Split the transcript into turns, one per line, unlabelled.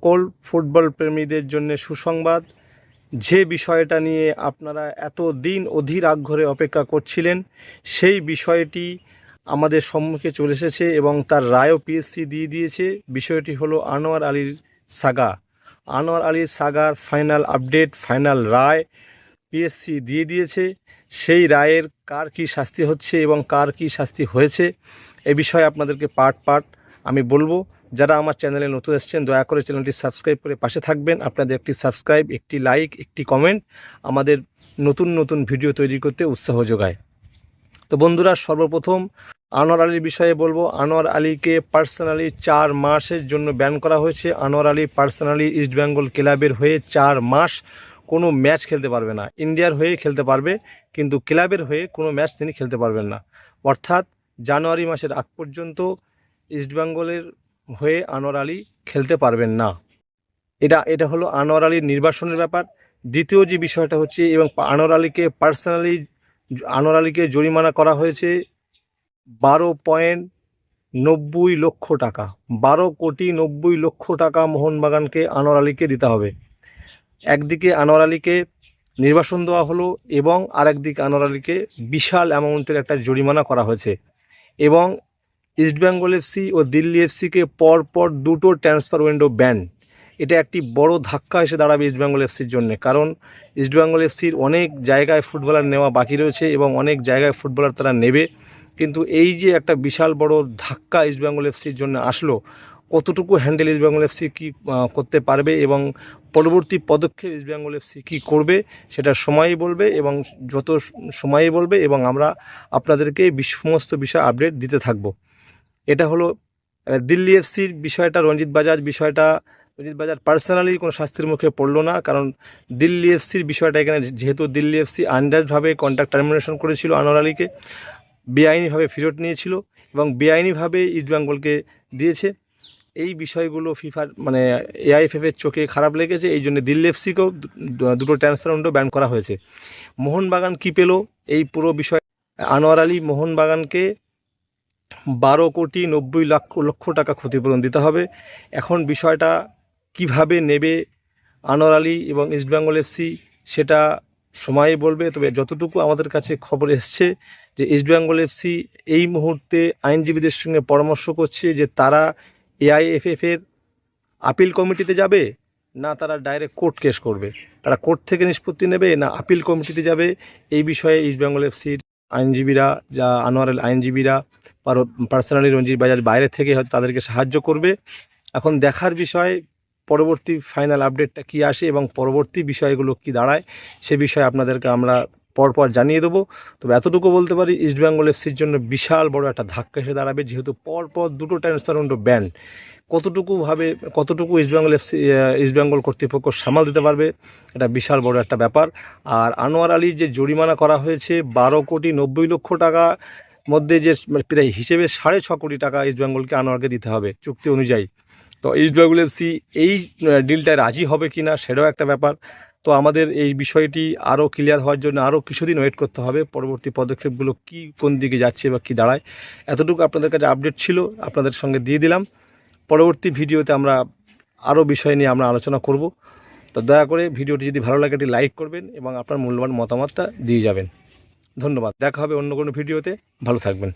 সকল ফুটবল প্রেমীদের জন্য সুসংবাদ। যে বিষয়টা নিয়ে আপনারা এত দিন অধীর আগ্রহে অপেক্ষা করছিলেন, সেই বিষয়টি আমাদের সম্মুখে চলে এসেছে এবং তার রায়ও পিএসসি দিয়ে দিয়েছে। বিষয়টি হলো আনোয়ার আলীর সাগা। আনোয়ার আলীর সাগার ফাইনাল আপডেট, ফাইনাল রায় পিএসসি দিয়ে দিয়েছে। সেই রায়ের কার কী শাস্তি হচ্ছে এবং কার কী শাস্তি হয়েছে এ বিষয়ে আপনাদেরকে পার্ট আমি বলবো। যারা আমার চ্যানেলে নতুন এসেছেন দয়া করে চ্যানেলটি সাবস্ক্রাইব করে পাশে থাকবেন। আপনাদের একটি সাবস্ক্রাইব, একটি লাইক, একটি কমেন্ট আমাদের নতুন ভিডিও তৈরি করতে উৎসাহ যোগায়। তো বন্ধুরা, সর্বপ্রথম আনোয়ার আলীর বিষয়ে বলবো। আনোয়ার আলীকে পার্সোনালি 4 মাসের জন্য ব্যান করা হয়েছে। আনোয়ার আলী পার্সোনালি ইস্টবেঙ্গল ক্লাবের হয়ে 4 মাস কোনো ম্যাচ খেলতে পারবে না। ইন্ডিয়ার হয়ে খেলতে পারবে, কিন্তু ক্লাবের হয়ে কোনো ম্যাচ তিনি খেলতে পারবেন না। অর্থাৎ জানুয়ারি মাসের আগ পর্যন্ত ইস্টবেঙ্গলের হয়ে আনোয়ার আলী খেলতে পারবেন না। এটা হলো আনোয়ার আলীর নির্বাসনের ব্যাপার। দ্বিতীয় যে বিষয়টা হচ্ছে, এবং আনোয়ার আলীকে জরিমানা করা হয়েছে 12.90 লক্ষ টাকা। 12,90,00,000 টাকা মোহনবাগানকে আনোয়ার আলীকে দিতে হবে। একদিকে আনোয়ার আলীকে নির্বাসন দেওয়া হলো এবং আরেকদিকে আনোয়ার আলীকে বিশাল অ্যামাউন্টের একটা জরিমানা করা হয়েছে। এবং ইস্টবেঙ্গল এফসি ও দিল্লি এফসিকে পরপর 2টো ট্রান্সফার উইন্ডো ব্যান। এটা একটি বড় ধাক্কা এসে দাঁড়াবে ইস্টবেঙ্গল এফসির জন্য। কারণ ইস্টবেঙ্গল এফসির অনেক জায়গায় ফুটবলার নেওয়া বাকি রয়েছে এবং অনেক জায়গায় ফুটবলার তারা নেবে। কিন্তু এই যে একটা বিশাল বড় ধাক্কা ইস্টবেঙ্গল এফসির জন্য আসলো, কতটুকু হ্যান্ডেল ইস্টবেঙ্গল এফসি কী করতে পারবে এবং পরবর্তী পদক্ষেপ ইস্টবেঙ্গল এফসি কী করবে সেটা সময়ই বলবে। এবং যত সময়ই বলবে এবং আমরা আপনাদেরকে সমস্ত বিষয় আপডেট দিতে থাকব। এটা হলো দিল্লি এফসির বিষয়টা। রঞ্জিত বাজার পার্সোনালি কোনো শাস্তির মুখে পড়লো না, কারণ দিল্লি এফসির বিষয়টা এখানে, যেহেতু দিল্লি এফসি আন্ডারভাবে কন্ট্রাক্ট টার্মিনেশন করেছিল আনোয়ার আলীকে, বেআইনিভাবে ফেরত নিয়েছিল এবং বেআইনিভাবে ইস্টবেঙ্গলকে দিয়েছে। এই বিষয়গুলো ফিফার এআইএফএফের চোখে খারাপ লেগেছে। এই জন্য দিল্লি এফসিকেও 2টো ট্রান্সফার উইন্ডো ব্যান করা হয়েছে। মোহনবাগান কী পেল এই পুরো বিষয়? আনোয়ার আলী মোহনবাগানকে 12,90,00,000 টাকা ক্ষতিপূরণ দিতে হবে। এখন বিষয়টা কিভাবে নেবে আনোয়ার আলী এবং ইস্টবেঙ্গল এফসি সেটা সময়ই বলবে। তবে যতটুকু আমাদের কাছে খবর এসছে যে ইস্টবেঙ্গল এফসি এই মুহূর্তে আইনজীবীদের সঙ্গে পরামর্শ করছে যে তারা এআইএফএফের আপিল কমিটিতে যাবে, না তারা ডাইরেক্ট কোর্ট কেস করবে। তারা কোর্ট থেকে নিষ্পত্তি নেবে না আপিল কমিটিতে যাবে। এই বিষয়ে ইস্টবেঙ্গল এফসির আইনজীবীরা, যা আনোয়ারের আইনজীবীরা পার্সোনালি রঞ্জিত বাজার বাইরে থেকে হয়তো তাদেরকে সাহায্য করবে। এখন দেখার বিষয় পরবর্তী ফাইনাল আপডেটটা কী আসে এবং পরবর্তী বিষয়গুলো কি দাঁড়ায় সে বিষয়ে আপনাদেরকে আমরা পরপর জানিয়ে দেবো। তবে এতটুকু বলতে পারি, ইস্টবেঙ্গল এফসির জন্য বিশাল বড় একটা ধাক্কা এসে দাঁড়াবে, যেহেতু পরপর 2টো ট্রান্সফার উইন্ডো ব্যান। কতটুকু ইস্টবেঙ্গল কর্তৃপক্ষ সামাল দিতে পারবে, এটা বিশাল বড় একটা ব্যাপার। আর আনোয়ার আলী যে জরিমানা করা হয়েছে 12,90,00,000 টাকা মধ্যে, যে প্রায় হিসেবে 6.5 কোটি টাকা ইস্টবেঙ্গলকে আনোয়ারকে দিতে হবে চুক্তি অনুযায়ী। তো ইস্টবেঙ্গল এফসি এই ডিলটায় রাজি হবে কি না সেটাও একটা ব্যাপার। তো আমাদের এই বিষয়টি আরও ক্লিয়ার হওয়ার জন্য আরও কিছুদিন ওয়েট করতে হবে, পরবর্তী পদক্ষেপগুলো কোন দিকে যাচ্ছে বা কী দাঁড়ায়। এতটুকু আপনাদের কাছে আপডেট ছিল, আপনাদের সঙ্গে দিয়ে দিলাম। পরবর্তী ভিডিওতে আমরা আরও বিষয় নিয়ে আমরা আলোচনা করব। তো দয়া করে ভিডিওটি যদি ভালো লাগে একটি লাইক করবেন এবং আপনার মূল্যবান মতামতটা দিয়ে যাবেন। ধন্যবাদ। দেখা হবে অন্য কোনো ভিডিওতে। ভালো থাকবেন।